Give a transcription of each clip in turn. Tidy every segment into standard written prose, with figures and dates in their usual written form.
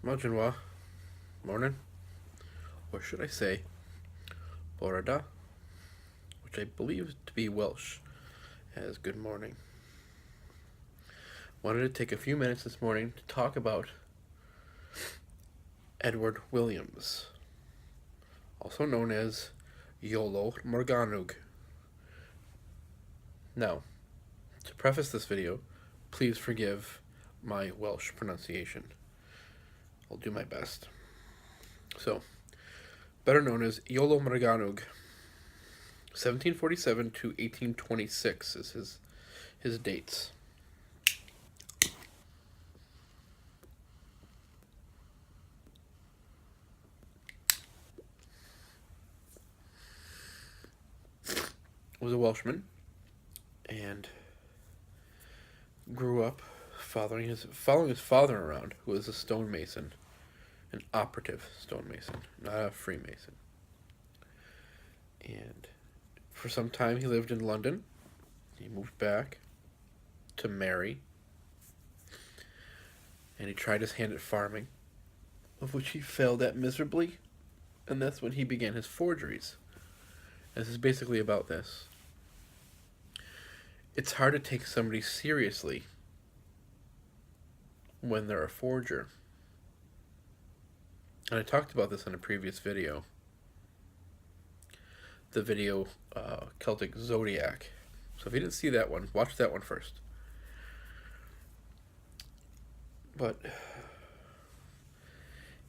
Morganwg, morning, or should I say, Borada, which I believe to be Welsh as good morning. Wanted to take a few minutes this morning to talk about Edward Williams, also known as Iolo Morganwg. Now, to preface this video, please forgive my Welsh pronunciation. I'll do my best. So, better known as Iolo Morganwg, 1747 to 1826 is his dates. Was a Welshman and grew up following his father around, who was a stonemason, an operative stonemason, not a Freemason. And for some time he lived in London. He moved back to marry, and he tried his hand at farming, of which he failed at miserably, and that's when he began his forgeries. This is basically about this. It's hard to take somebody seriously when they're a forger. And I talked about this in a previous video. The video, Celtic Zodiac. So if you didn't see that one, watch that one first. But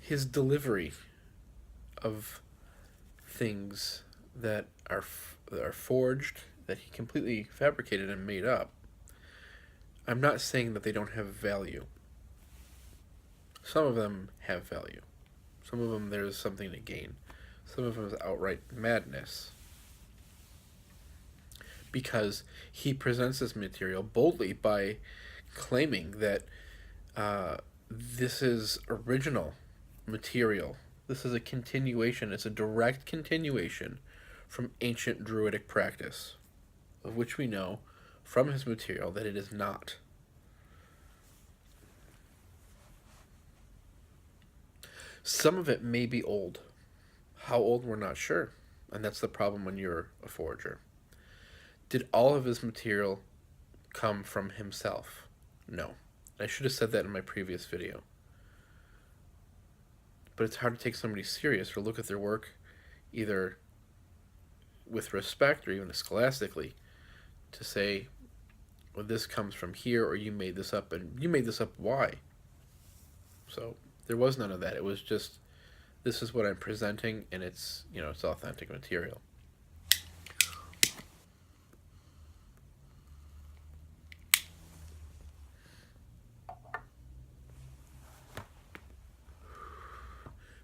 his delivery of things that are forged, that he completely fabricated and made up, I'm not saying that they don't have value. Some of them have value. Some of them there's something to gain. Some of them is outright madness. Because he presents this material boldly by claiming that this is original material. This is a continuation. It's a direct continuation from ancient Druidic practice, of which we know from his material that it is not. Some of it may be old. How old, we're not sure. And that's the problem when you're a forger. Did all of his material come from himself? No. I should have said that in my previous video. But it's hard to take somebody serious or look at their work either with respect or even scholastically to say, well, this comes from here, or you made this up, and you made this up, why? So there was none of that. It was just, this is what I'm presenting, and it's, it's authentic material.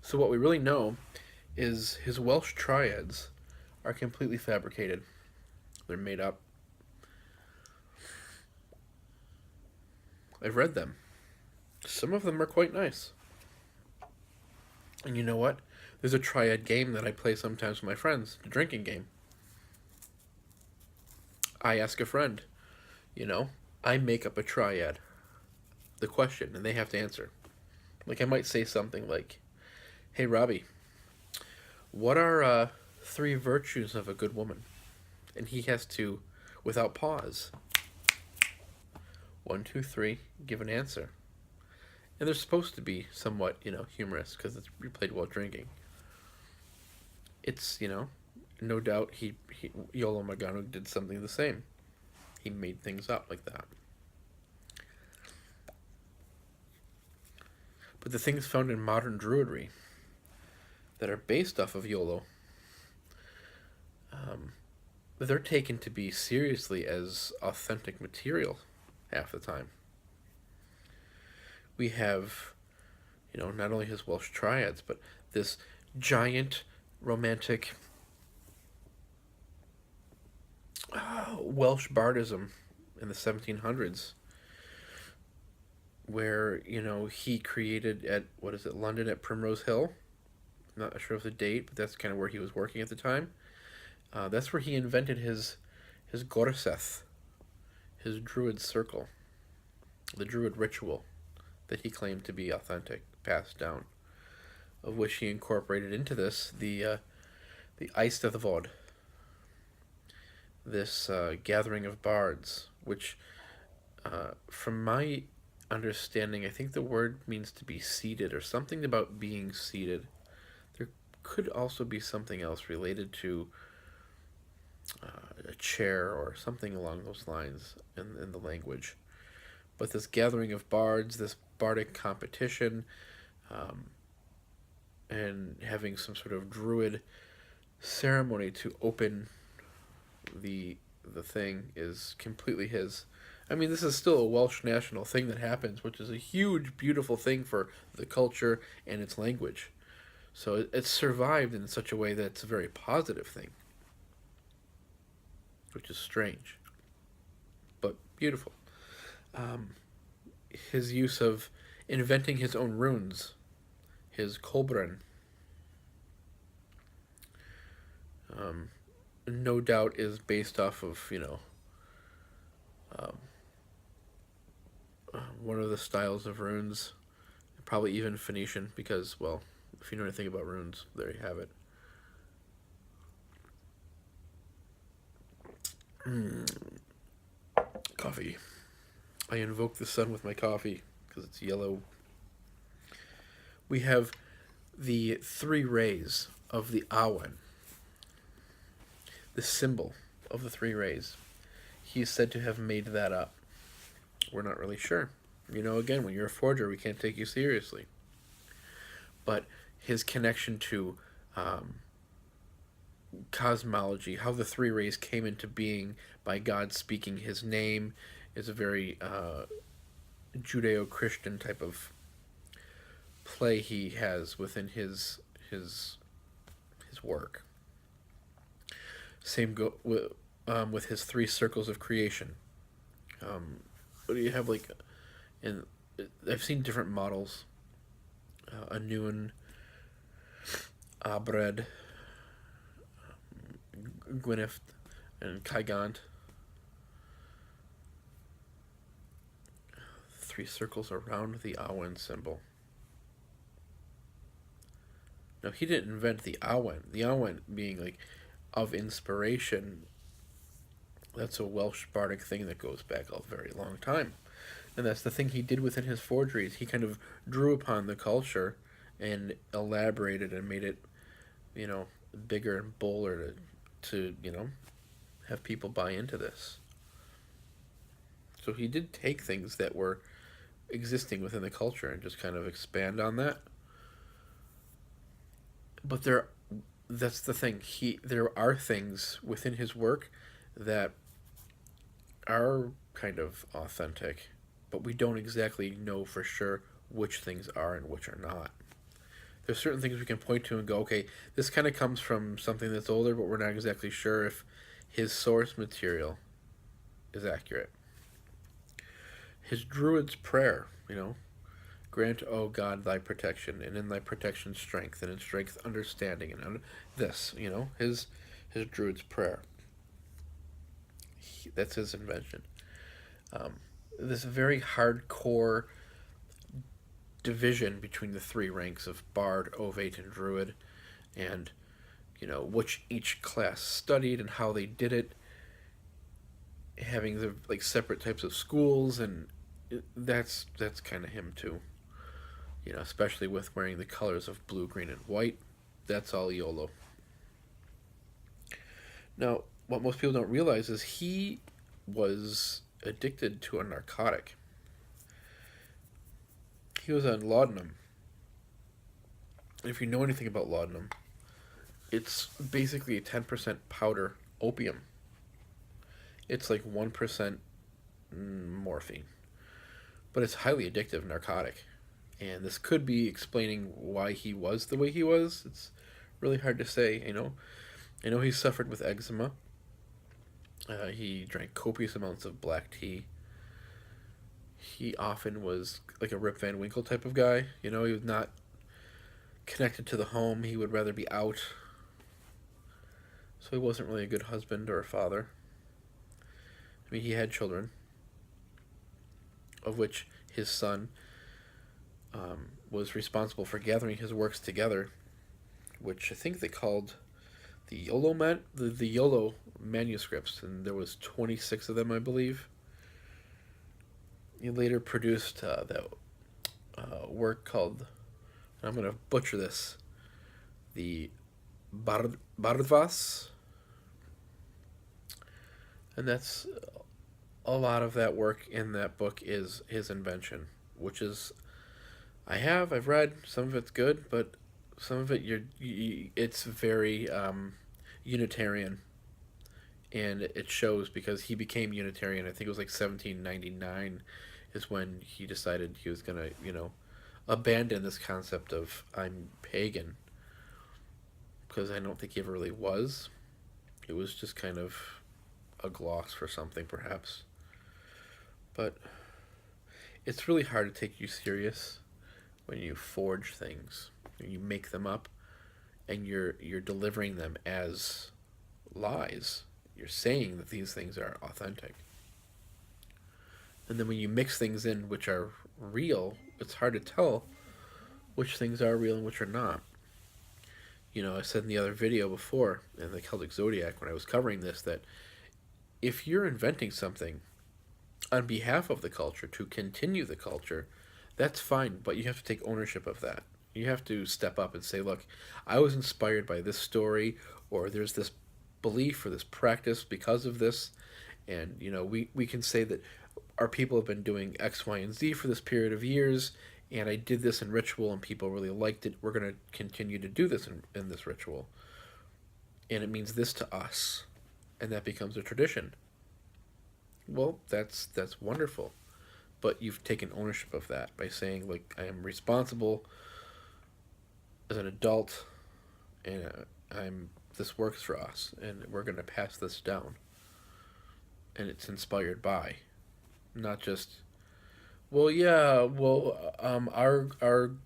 So what we really know is his Welsh triads are completely fabricated. They're made up. I've read them. Some of them are quite nice. And you know what? There's a triad game that I play sometimes with my friends, a drinking game. I ask a friend, I make up a triad, the question, and they have to answer. Like I might say something like, hey, Robbie, what are 3 virtues of a good woman? And he has to, without pause, 1, 2, 3, give an answer. And they're supposed to be somewhat, humorous because it's replayed while drinking. It's, no doubt Iolo Morganwg did something the same. He made things up like that. But the things found in modern Druidry that are based off of Iolo, they're taken to be seriously as authentic material half the time. We have, not only his Welsh triads, but this giant romantic Welsh bardism in the 1700s, where, he created at, London at Primrose Hill. I'm not sure of the date, but that's kind of where he was working at the time. That's where he invented his gorseth, his Druid circle, the Druid ritual that he claimed to be authentic. passed down, of which he incorporated into this the Eist of the Vod, this gathering of bards, which, from my understanding, I think the word means to be seated or something about being seated. There could also be something else related to a chair or something along those lines in the language. But this gathering of bards, this bardic competition, and having some sort of druid ceremony to open the thing is completely his. I mean, this is still a Welsh national thing that happens, which is a huge, beautiful thing for the culture and its language. So it's survived in such a way that it's a very positive thing, which is strange, but beautiful. His use of inventing his own runes, his Kolbren, no doubt is based off of, one of the styles of runes, probably even Phoenician, because, well, if you know anything about runes, there you have it. Coffee. I invoke the sun with my coffee because it's yellow. We have the 3 rays of the Awen, the symbol of the 3 rays. He's said to have made that up. We're not really sure. Again, when you're a forger, we can't take you seriously. But his connection to cosmology, how the 3 rays came into being by God speaking his name, is a very Judeo-Christian type of play he has within his work. Same go with his 3 circles of creation. What do you have, like, I've seen different models. Anun, Abred, Gwyneth, and Kygant. 3 circles around the Awen symbol. Now, he didn't invent the Awen. The Awen being, like, of inspiration, that's a Welsh bardic thing that goes back a very long time. And that's the thing he did within his forgeries. He kind of drew upon the culture and elaborated and made it, bigger and bolder to have people buy into this. So he did take things that were existing within the culture and just kind of expand on that. But that's the thing. There are things within his work that are kind of authentic, but we don't exactly know for sure which things are and which are not. There's certain things we can point to and go, okay, this kind of comes from something that's older, but we're not exactly sure if his source material is accurate. His Druid's prayer, grant, O God, thy protection, and in thy protection strength, and in strength understanding, and this, his Druid's prayer. That's his invention. This very hardcore division between the 3 ranks of Bard, Ovate, and Druid, and which each class studied and how they did it, having the separate types of schools, and that's kind of him too. Especially with wearing the colors of blue, green, and white. That's all Iolo. Now, what most people don't realize is he was addicted to a narcotic. He was on laudanum. If you know anything about laudanum, it's basically a 10% powder opium. It's like 1% morphine. But it's highly addictive narcotic. And this could be explaining why he was the way he was. It's really hard to say, I know he suffered with eczema. He drank copious amounts of black tea. He often was like a Rip Van Winkle type of guy. He was not connected to the home. He would rather be out. So he wasn't really a good husband or a father. He had children, of which his son was responsible for gathering his works together, which I think they called the Iolo manuscripts, and there was 26 of them, I believe. He later produced that work called, I'm going to butcher this, the Bardvas, and that's a lot of that work in that book is his invention, which is I've read some of it's good, but some of it it's very Unitarian, and it shows because he became Unitarian. I think it was like 1799 is when he decided he was gonna abandon this concept of I'm pagan, because I don't think he ever really was. It was just kind of a gloss for something, perhaps. But it's really hard to take you serious when you forge things, when you make them up, and you're delivering them as lies. You're saying that these things are authentic. And then when you mix things in which are real, it's hard to tell which things are real and which are not. I said in the other video before, in the Celtic Zodiac, when I was covering this, that if you're inventing something on behalf of the culture to continue the culture, that's fine, but you have to take ownership of that. You have to step up and say, look, I was inspired by this story, or there's this belief or this practice because of this. And, we can say that our people have been doing X, Y, and Z for this period of years, and I did this in ritual and people really liked it. We're going to continue to do this in this ritual. And it means this to us. And that becomes a tradition. Well, that's wonderful. But you've taken ownership of that by saying, like, I am responsible as an adult, and this works for us, and we're going to pass this down. And it's inspired by, not just, our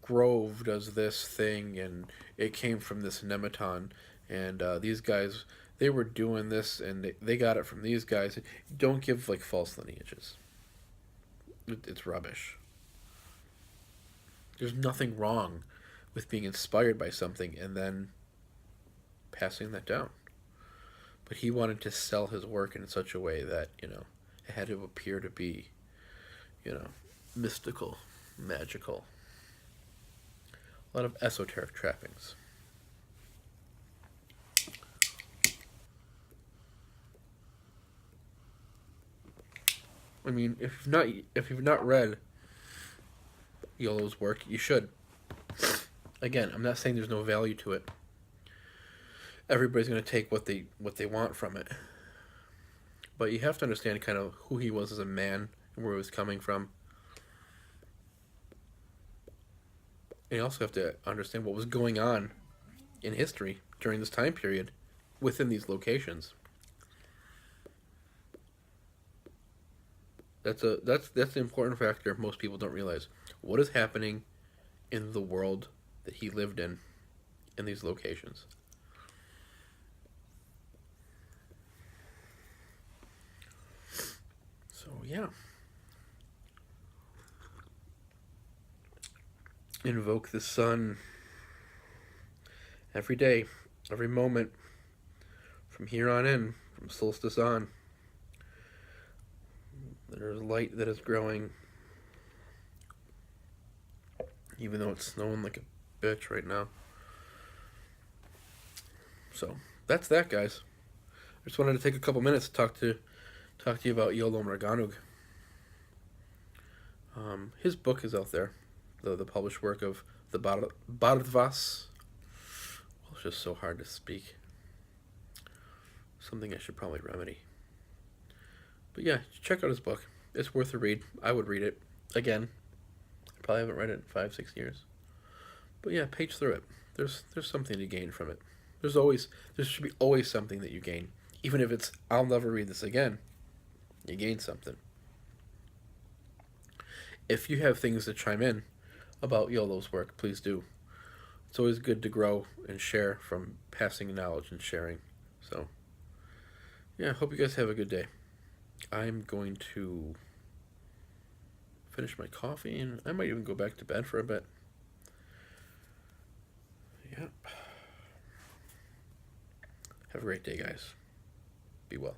grove does this thing, and it came from this nematon, and these guys, they were doing this, and they got it from these guys. Don't give, like, false lineages. It's rubbish. There's nothing wrong with being inspired by something and then passing that down. But he wanted to sell his work in such a way that, it had to appear to be, mystical, magical. A lot of esoteric trappings. I mean, if you've not read Iolo's work, you should. Again, I'm not saying there's no value to it. Everybody's going to take what they want from it. But you have to understand kind of who he was as a man and where he was coming from. And you also have to understand what was going on in history during this time period within these locations. That's the important factor most people don't realize. What is happening in the world that he lived in these locations? So yeah. Invoke the sun every day, every moment, from here on in, from solstice on. There's light that is growing, even though it's snowing like a bitch right now. So that's that, guys. I just wanted to take a couple minutes to talk to you about Iolo Morganwg. His book is out there, the published work of the Bardvas. Well, it's just so hard to speak. Something I should probably remedy. But yeah, check out his book. It's worth a read. I would read it again. I probably haven't read it in 5-6 years. But yeah, page through it. There's something to gain from it. There should be always something that you gain. Even if it's, I'll never read this again, you gain something. If you have things to chime in about Iolo's work, please do. It's always good to grow and share from passing knowledge and sharing. So, yeah, I hope you guys have a good day. I'm going to finish my coffee, and I might even go back to bed for a bit. Yep. Have a great day, guys. Be well.